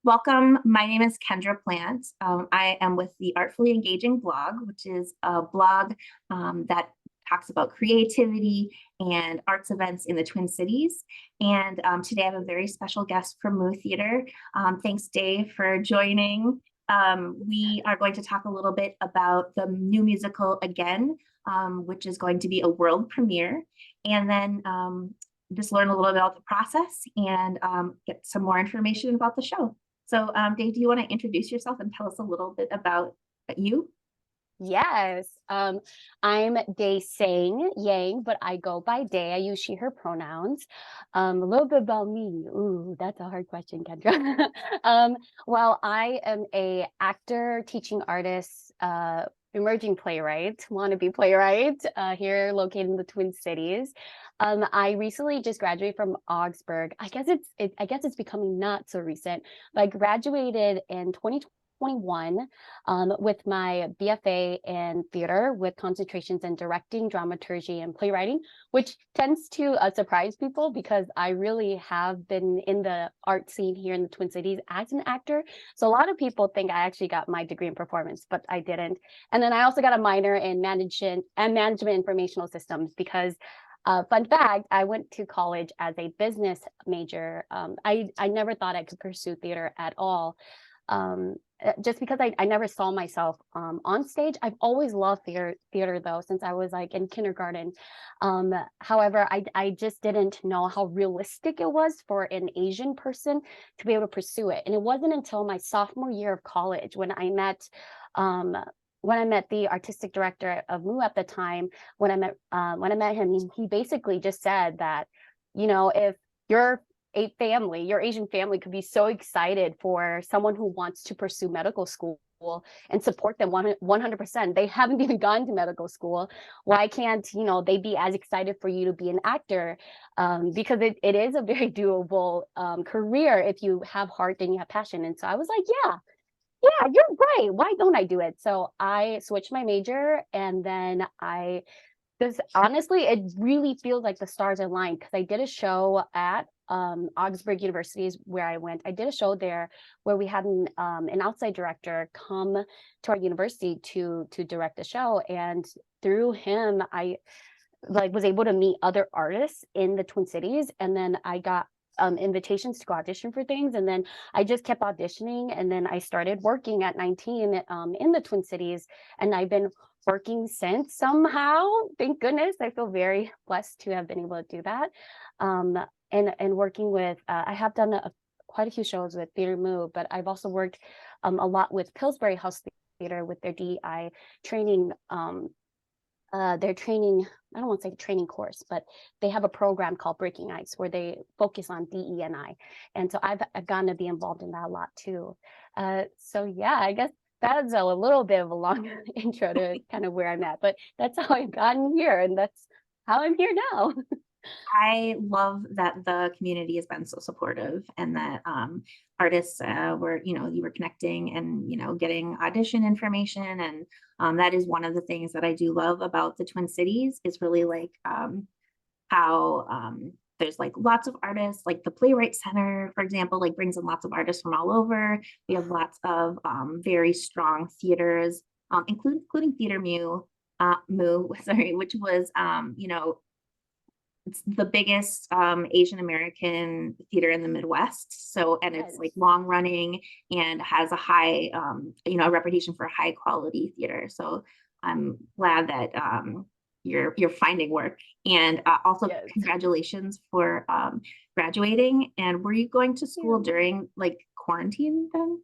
Welcome. My name is Kendra Plant. I am with the Artfully Engaging blog, which is a blog that talks about creativity and arts events in the Twin Cities. And today I have a very special guest from Moo Theater. Thanks, Dave, for joining. We are going to talk a little bit about the new musical Again, which is going to be a world premiere. And then just learn a little bit about the process and get some more information about the show. So, Dave, do you want to introduce yourself and tell us a little bit about you? Yes. I'm Dexieng Yang, but I go by Day. I use she, her pronouns. A little bit about me. Ooh, that's a hard question, Kendra. Well, I am a actor, teaching artist, emerging playwright, wannabe playwright, here located in the Twin Cities. I recently just graduated from Augsburg. I guess it's becoming not so recent, but I graduated in 2021 with my BFA in theater with concentrations in directing, dramaturgy, and playwriting, which tends to surprise people because I really have been in the art scene here in the Twin Cities as an actor. So a lot of people think I actually got my degree in performance, but I didn't. And then I also got a minor in management informational systems because fun fact, I went to college as a business major. I never thought I could pursue theater at all. Um, just because I never saw myself on stage. I've always loved theater though, since I was like in kindergarten. However, I just didn't know how realistic it was for an Asian person to be able to pursue it. And it wasn't until my sophomore year of college um, when I met the artistic director of Moo at the time, when I met him, he basically just said that, if you're your Asian family could be so excited for someone who wants to pursue medical school and support them 100%. They haven't even gone to medical school. Why can't, they be as excited for you to be an actor? Because it is a very doable career if you have heart and you have passion. And so I was like, yeah, you're right. Why don't I do it? So I switched my major and then this honestly, it really feels like the stars aligned because I did a show at Augsburg University is where I went. I did a show there where we had an outside director come to our university to direct the show, and through him, I was able to meet other artists in the Twin Cities, and then I got invitations to go audition for things, and then I just kept auditioning, and then I started working at 19 in the Twin Cities, and I've been working since somehow. Thank goodness. I feel very blessed to have been able to do that. And working with, I have done quite a few shows with Theater Move, but I've also worked a lot with Pillsbury House Theater with their DEI training. Their training, I don't want to say training course, but they have a program called Breaking Ice where they focus on DE&I. And so I've gotten to be involved in that a lot too. So yeah, I guess that's a little bit of a long intro to kind of where I'm at, but that's how I've gotten here, and that's how I'm here now. I love that the community has been so supportive and that artists were, you were connecting and, getting audition information. And that is one of the things that I do love about the Twin Cities is really like how there's like lots of artists, like the Playwright Center, for example, like brings in lots of artists from all over. We have lots of very strong theaters, including Theater Moo, sorry, which was, it's the biggest Asian American theater in the Midwest. So, and it's like Yes. long running and has a high, a reputation for high quality theater. So I'm glad that you're finding work. And also Yes. congratulations for graduating. And were you going to Thank school you. during like quarantine then?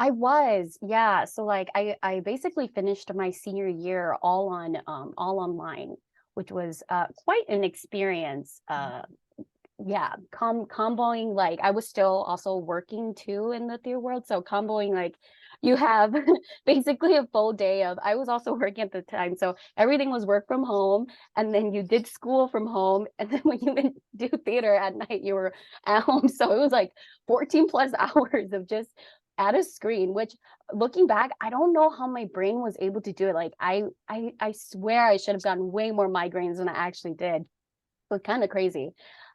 I was, yeah. So like I basically finished my senior year all online, which was quite an experience. Yeah, comboing, like I was still also working too in the theater world. So comboing, like you have basically a full day of, I was also working at the time. So everything was work from home, and then you did school from home. And then when you didn't do theater at night, you were at home. So it was like 14 plus hours of just at a screen, which looking back, I don't know how my brain was able to do it. Like I swear I should have gotten way more migraines than I actually did. It was kind of crazy.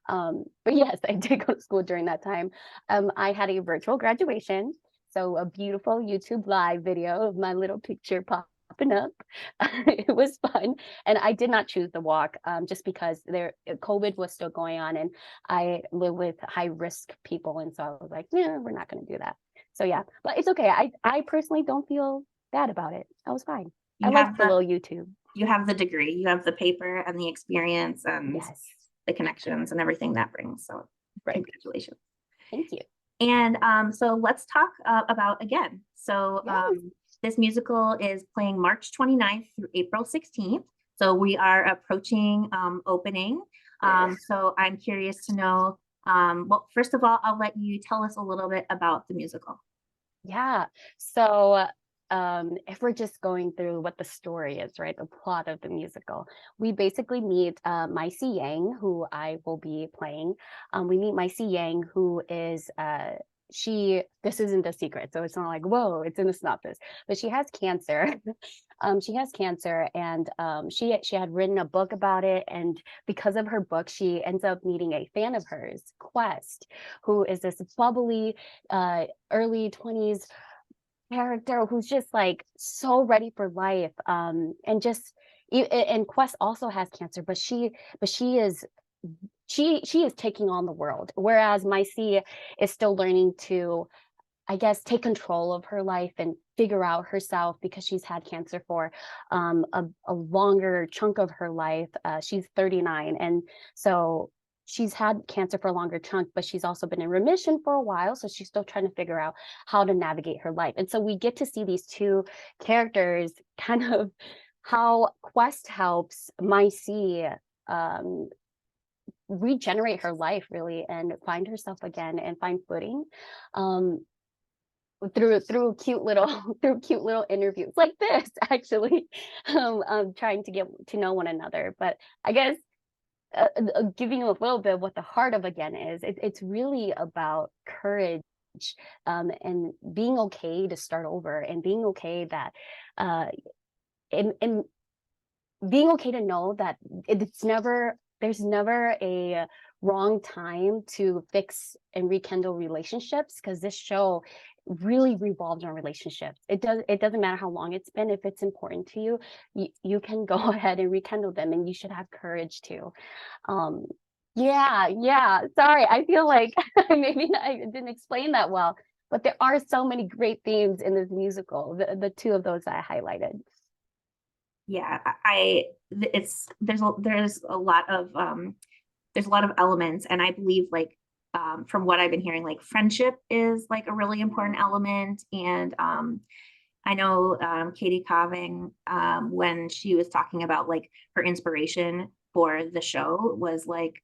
But yes, I did go to school during that time. I had a virtual graduation, so a beautiful YouTube live video of my little picture popping up. It was fun, and I did not choose the walk, just because COVID was still going on, and I live with high risk people, and so I was like, yeah, we're not going to do that. So yeah, but it's okay. I personally don't feel bad about it. I was fine. I You have liked the little YouTube. you have the degree, you have the paper and the experience and Yes, the connections and everything that brings. So right. congratulations. Thank you. And so let's talk about Again. So Yes. this musical is playing March 29th through April 16th. So we are approaching opening. So I'm curious to know, well, first of all, I'll let you tell us a little bit about the musical. Yeah. So if we're just going through what the story is, right? The plot of the musical, we basically meet Mai See, who I will be playing. We meet Mai See, who is this isn't a secret, so it's not like, whoa, it's in the synopsis, but she has cancer. She has cancer, and she had written a book about it, and because of her book, she ends up meeting a fan of hers, Quest, who is this bubbly early 20s character who's just like so ready for life, and just and Quest also has cancer, but she is she is taking on the world, whereas My See is still learning to, I guess, take control of her life and figure out herself, because she's had cancer for a longer chunk of her life. She's 39, and so she's had cancer for a longer chunk, but she's also been in remission for a while. So she's still trying to figure out how to navigate her life. And so we get to see these two characters kind of how Quest helps My See regenerate her life, really, and find herself again and find footing. Through cute little through cute little interviews like this, actually, trying to get to know one another. But I guess giving you a little bit of what the heart of Again is, it's really about courage, and being okay to start over, and being okay that and being okay to know that there's never a wrong time to fix and rekindle relationships, because this show really revolves on relationships. It doesn't matter how long it's been. If it's important to you, you can go ahead and rekindle them, and you should have courage to. Yeah, sorry, I feel like maybe I didn't explain that well, but there are so many great themes in this musical, the two of those I highlighted. Yeah, there's a lot of elements, and I believe, like, from what I've been hearing, like friendship is like a really important element. And I know Katie Coving, when she was talking about like her inspiration for the show, was like,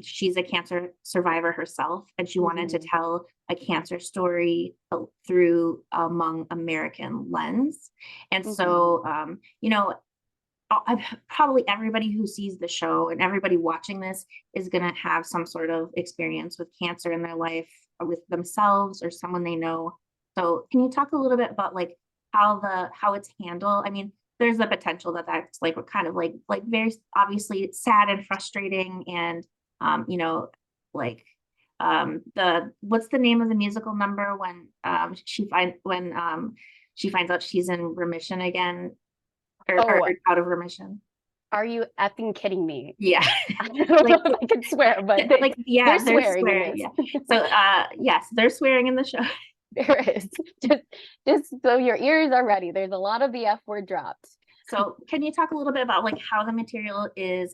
she's a cancer survivor herself, and she wanted to tell a cancer story through a Hmong American lens. And so, probably everybody who sees the show and everybody watching this is going to have some sort of experience with cancer in their life, or with themselves or someone they know. So can you talk a little bit about like how it's handled? I mean, there's the potential that that's like kind of like very obviously sad and frustrating, and like the what's the name of the musical number when she finds out she's in remission again, or out of remission. Are you effing kidding me? Yeah. I don't know if I can swear, but yeah, they're swearing. Yeah. So yes, they're swearing in the show. There is. Just so your ears are ready. There's a lot of the F word dropped. So can you talk a little bit about like how the material is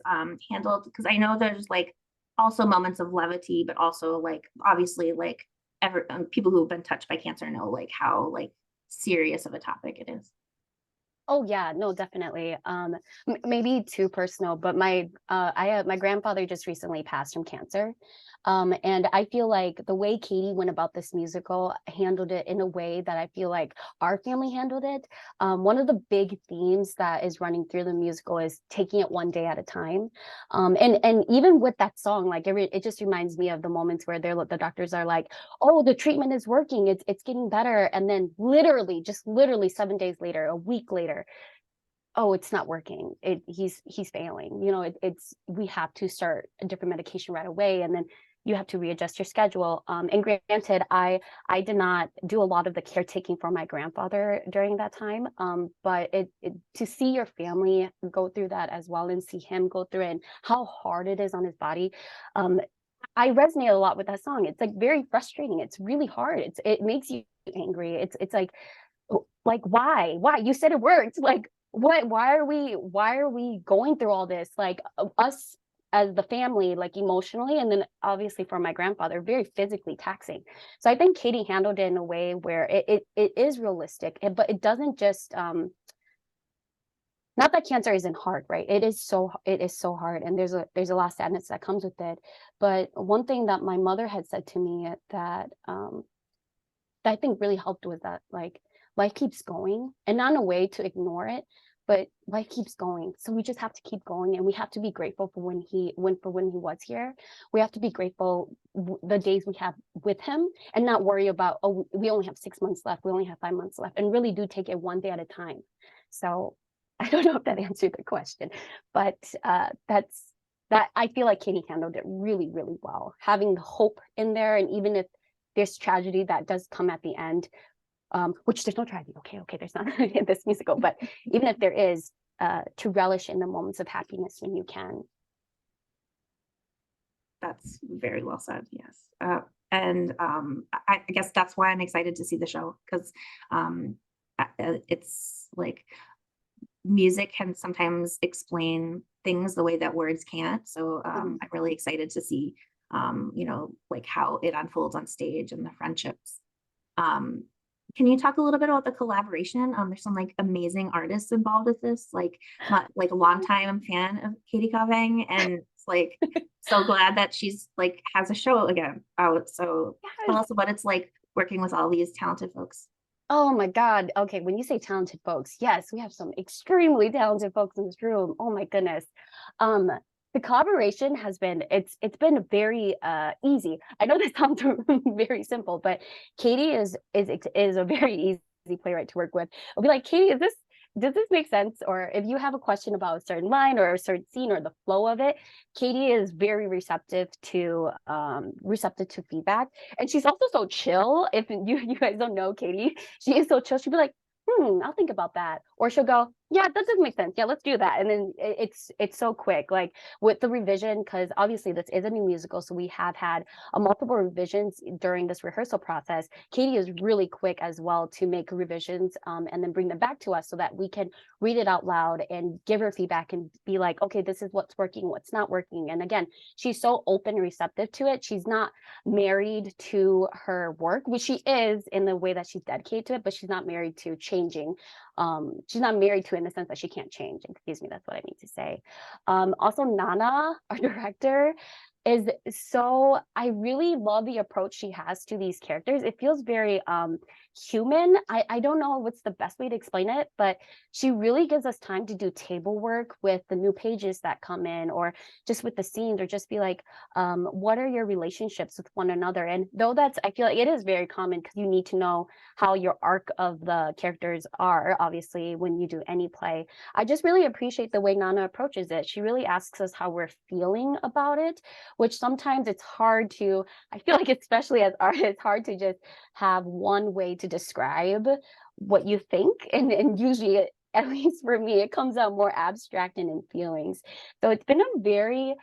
handled? Because I know there's like also moments of levity, but also like obviously like people who have been touched by cancer know like how like serious of a topic it is. Oh yeah, no, definitely. Maybe too personal, but my grandfather just recently passed from cancer. And I feel like the way Katie went about this musical handled it in a way that I feel like our family handled it. One of the big themes that is running through the musical is taking it one day at a time. And even with that song, like it just reminds me of the moments where the doctors are like, oh, the treatment is working, it's getting better. And then literally 7 days later, a week later, oh, it's not working. He's failing. You know, it's we have to start a different medication right away, and then you have to readjust your schedule. And granted, I did not do a lot of the caretaking for my grandfather during that time. But to see your family go through that as well, and see him go through it, and how hard it is on his body. I resonate a lot with that song. It's like very frustrating. It's really hard. It makes you angry. It's like why you said it worked, like what, why are we going through all this, like us as the family, like emotionally, and then obviously for my grandfather, very physically taxing. So I think Katie handled it in a way where it is realistic, but it doesn't just not that cancer isn't hard, right? It is so hard, and there's a lot of sadness that comes with it. But one thing that my mother had said to me that I think really helped was that, like, life keeps going, and not in a way to ignore it, but life keeps going. So we just have to keep going, and we have to be grateful for when he was here. We have to be grateful the days we have with him, and not worry about, oh, we only have 6 months left, we only have 5 months left, and really do take it one day at a time. So I don't know if that answered the question, but that I feel like Katie handled it really, really well, having the hope in there, and even if there's tragedy that does come at the end, which there's no tragedy. Okay, there's not in this musical, but even if there is, to relish in the moments of happiness when you can. That's very well said. Yes. And I guess that's why I'm excited to see the show, because it's like music can sometimes explain things the way that words can't. So I'm really excited to see, like how it unfolds on stage and the friendships. Um, can you talk a little bit about the collaboration? There's some like amazing artists involved with this, like a longtime fan of Katie Kaveng, and it's like so glad that she's like has a show again out. So tell us what it's like working with all these talented folks. Oh my God. Okay, when you say talented folks, yes, we have some extremely talented folks in this room. Oh my goodness. Um, the collaboration has been it's been very easy. I know this sounds very simple, but Katie is a very easy playwright to work with. I'll be like, Katie, is this does this make sense? Or if you have a question about a certain line or a certain scene or the flow of it, Katie is very receptive to feedback. And she's also so chill. If you guys don't know Katie, she is so chill. She'll be like, I'll think about that. Or she'll go, yeah, that does make sense. Yeah, let's do that. And then it's so quick. Like with the revision, because obviously this is a new musical, so we have had multiple revisions during this rehearsal process. Katie is really quick as well to make revisions, and then bring them back to us so that we can read it out loud and give her feedback and be like, okay, this is what's working, what's not working. And again, she's so open and receptive to it. She's not married to her work, which she is in the way that she's dedicated to it, but she's not married to changing. She's not married to it in the sense that she can't change. Excuse me, that's what I mean to say. Also, Nana, our director, is so, I really love the approach she has to these characters. It feels very human. I don't know what's the best way to explain it, but she really gives us time to do table work with the new pages that come in, or just with the scenes, or just be like, what are your relationships with one another? And though that's, I feel like it is very common, because you need to know how your arc of the characters are, obviously, when you do any play. I just really appreciate the way Nana approaches it. She really asks us how we're feeling about it, which sometimes it's hard to, I feel like, especially as artists, hard to just have one way to describe what you think. And usually, at least for me, it comes out more abstract and in feelings. So it's been a very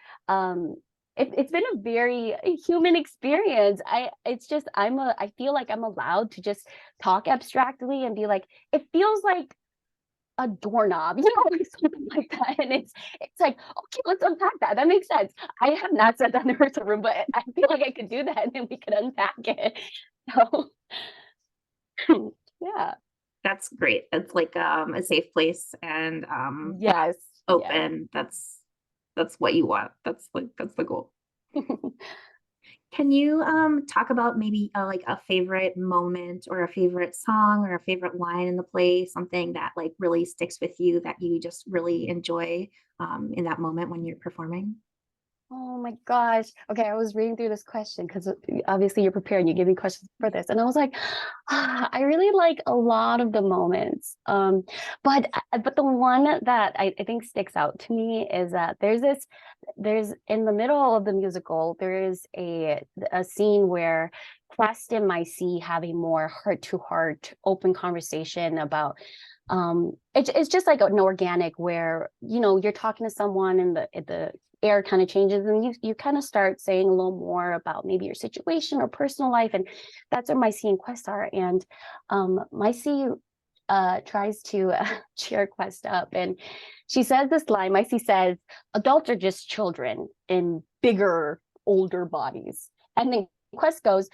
it's been a very human experience. I feel like I'm allowed to just talk abstractly and be like, it feels like a doorknob, like something like that. And it's like, okay, let's unpack that. That makes sense. I have not said that in the rehearsal room, but I feel like I could do that, and then we could unpack it. So yeah. That's great. It's like a safe place and Yes. open. That's what you want. That's the goal. Can you talk about maybe like a favorite moment or a favorite song or a favorite line in the play, something that like really sticks with you that you just really enjoy in that moment when you're performing? Oh my gosh. Okay, I was reading through this question because obviously you're prepared and you give me questions for this. And I was like, I really like a lot of the moments. But the one that I think sticks out to me is that there's in the middle of the musical, there is a scene where Quest and Mai See have a more heart-to-heart open conversation about it's just like an organic where you're talking to someone and the air kind of changes and you kind of start saying a little more about maybe your situation or personal life, and that's where My See and Quest are. And My See tries to cheer Quest up, and she says this line. My See says, adults are just children in bigger, older bodies. And then Quest goes,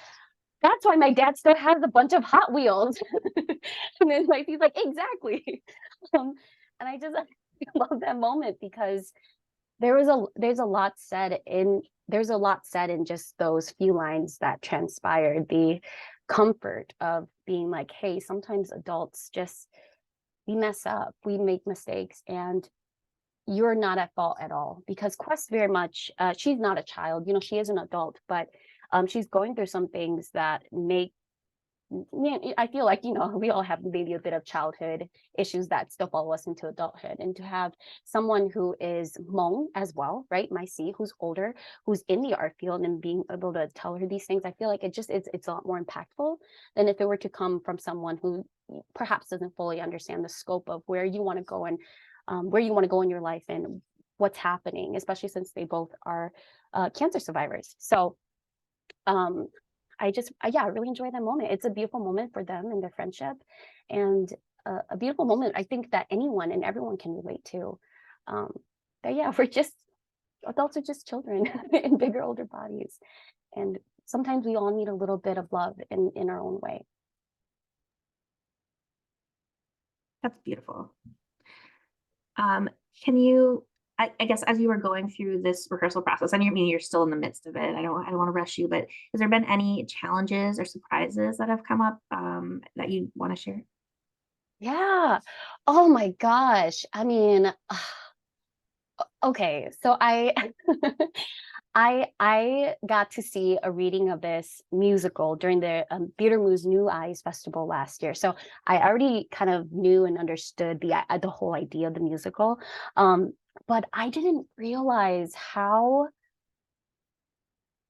that's why my dad still has a bunch of Hot Wheels. And then my See's like, exactly. And I just love that moment because there's a lot said in just those few lines that transpired. The comfort of being like, hey, sometimes adults just, we mess up, we make mistakes, and you're not at fault at all. Because Quest very much, she's not a child, she is an adult, but she's going through some things that make, I feel like, we all have maybe a bit of childhood issues that still follow us into adulthood. And to have someone who is Hmong as well, right? My See, who's older, who's in the art field and being able to tell her these things, I feel like it's a lot more impactful than if it were to come from someone who perhaps doesn't fully understand the scope of where you want to go and where you want to go in your life and what's happening, especially since they both are cancer survivors. So I really enjoy that moment. It's a beautiful moment for them and their friendship, and a beautiful moment I think that anyone and everyone can relate to. But yeah, adults are just children in bigger, older bodies, and sometimes we all need a little bit of love in our own way. That's beautiful. Can you, I guess as you were going through this rehearsal process, I mean, you're still in the midst of it. I don't want to rush you, but has there been any challenges or surprises that have come up that you want to share? Yeah. Oh my gosh. I mean, okay, so I got to see a reading of this musical during the Theater Moves New Eyes Festival last year. So I already kind of knew and understood the whole idea of the musical, but I didn't realize how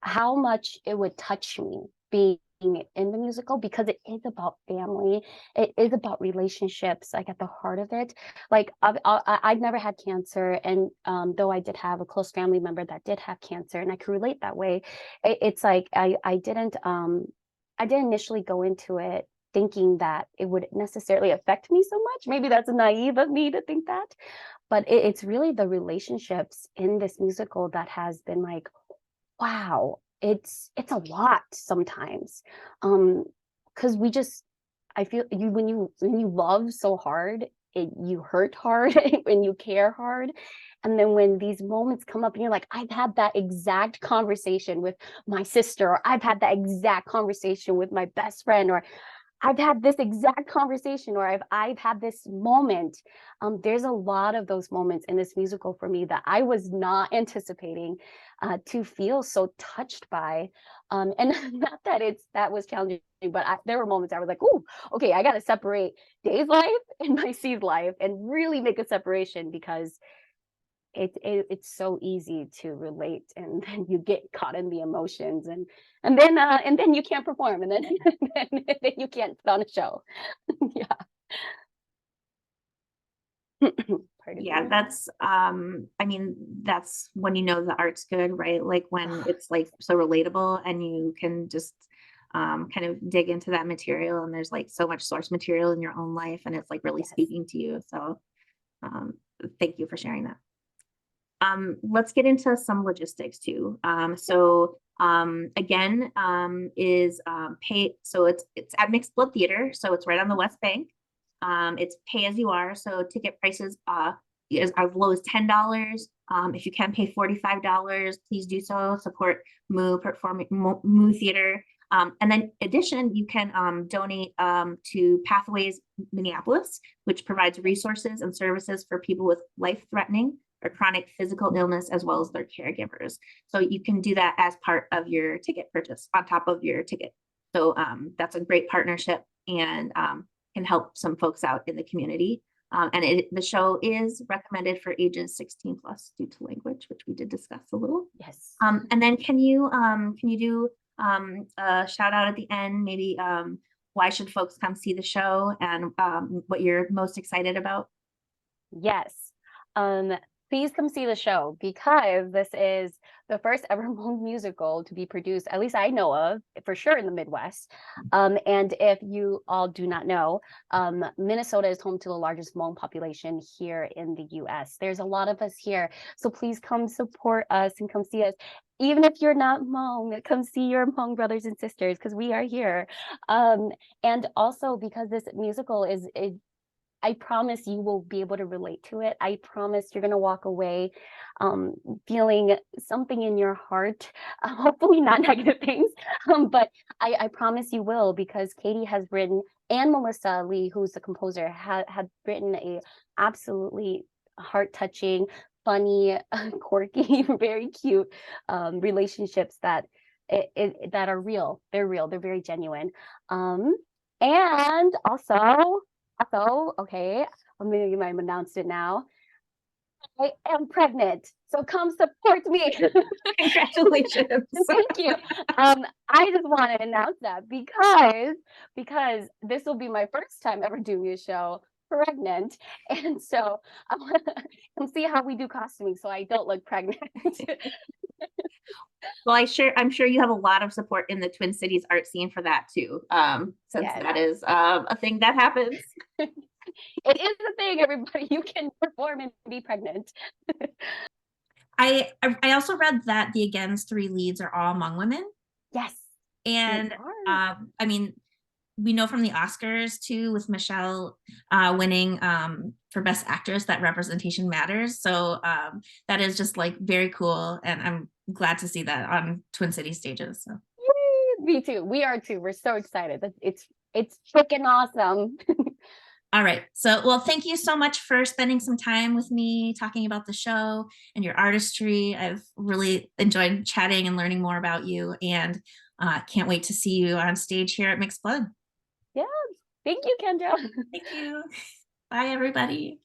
much it would touch me being in the musical, because it is about family, it is about relationships, like at the heart of it. Like I've never had cancer, and though I did have a close family member that did have cancer, and I could relate that way. It's like I didn't initially go into it thinking that it would necessarily affect me so much. Maybe that's naive of me to think that, but it's really the relationships in this musical that has been like, wow, it's a lot sometimes. Because I feel you when you love so hard, you hurt hard and you care hard. And then when these moments come up and you're like, I've had that exact conversation with my sister, or I've had that exact conversation with my best friend, or I've had this exact conversation, or I've had this moment. There's a lot of those moments in this musical for me that I was not anticipating to feel so touched by. And not that that was challenging, but there were moments I was like, "Ooh, okay, I got to separate Day's life and My See's life, and really make a separation," because it's so easy to relate, and then you get caught in the emotions, and then you can't perform, and then then you can't put on a show. Yeah. Pardon Yeah, me. that's I mean, that's when you know the art's good, right? Like when it's like so relatable and you can just kind of dig into that material, and there's like so much source material in your own life and it's like really Yes. speaking to you. So um thank you for sharing that. Let's get into some logistics too. Again, is pay. So it's at Mixed Blood Theater, so it's right on the West Bank. It's pay as you are, so ticket prices is as low as $10. If you can pay $45, please do so. Support Moo Theater. And then in addition, you can donate to Pathways Minneapolis, which provides resources and services for people with life-threatening or chronic physical illness, as well as their caregivers. So you can do that as part of your ticket purchase on top of your ticket. So that's a great partnership and can help some folks out in the community. And the show is recommended for ages 16 plus due to language, which we did discuss a little. Yes. And then can you do a shout out at the end, maybe why should folks come see the show and what you're most excited about? Yes. Please come see the show because this is the first ever Hmong musical to be produced, at least I know of, for sure in the Midwest. And if you all do not know, Minnesota is home to the largest Hmong population here in the US. There's a lot of us here, so please come support us and come see us. Even if you're not Hmong, come see your Hmong brothers and sisters because we are here. And also because this musical is I promise you will be able to relate to it. I promise you're going to walk away feeling something in your heart, hopefully not negative things, but I promise you will, because Katie has written, and Melissa Lee, who's the composer, had written a absolutely heart-touching, funny, quirky, very cute relationships that that are real. They're real. They're very genuine. And also, okay, I'm gonna you might have announced it now. I am pregnant, so come support me. Congratulations. Thank you. I just want to announce that because this will be my first time ever doing a show pregnant, and so I want to come see how we do costuming so I don't look pregnant. Well, I'm sure you have a lot of support in the Twin Cities art scene for that too, since Yes. that is a thing that happens. It is a thing, everybody. You can perform and be pregnant. I also read that the Again's 3 leads are all Hmong women. Yes. And I mean, we know from the Oscars too, with Michelle winning for Best Actress, that representation matters. So that is just like very cool, and I'm glad to see that on Twin Cities stages. So. Yay, me too. We are too. We're so excited. It's freaking awesome. All right. So, well, thank you so much for spending some time with me talking about the show and your artistry. I've really enjoyed chatting and learning more about you, and can't wait to see you on stage here at Mixed Blood. Yeah. Thank you, Kendra. Thank you. Bye, everybody.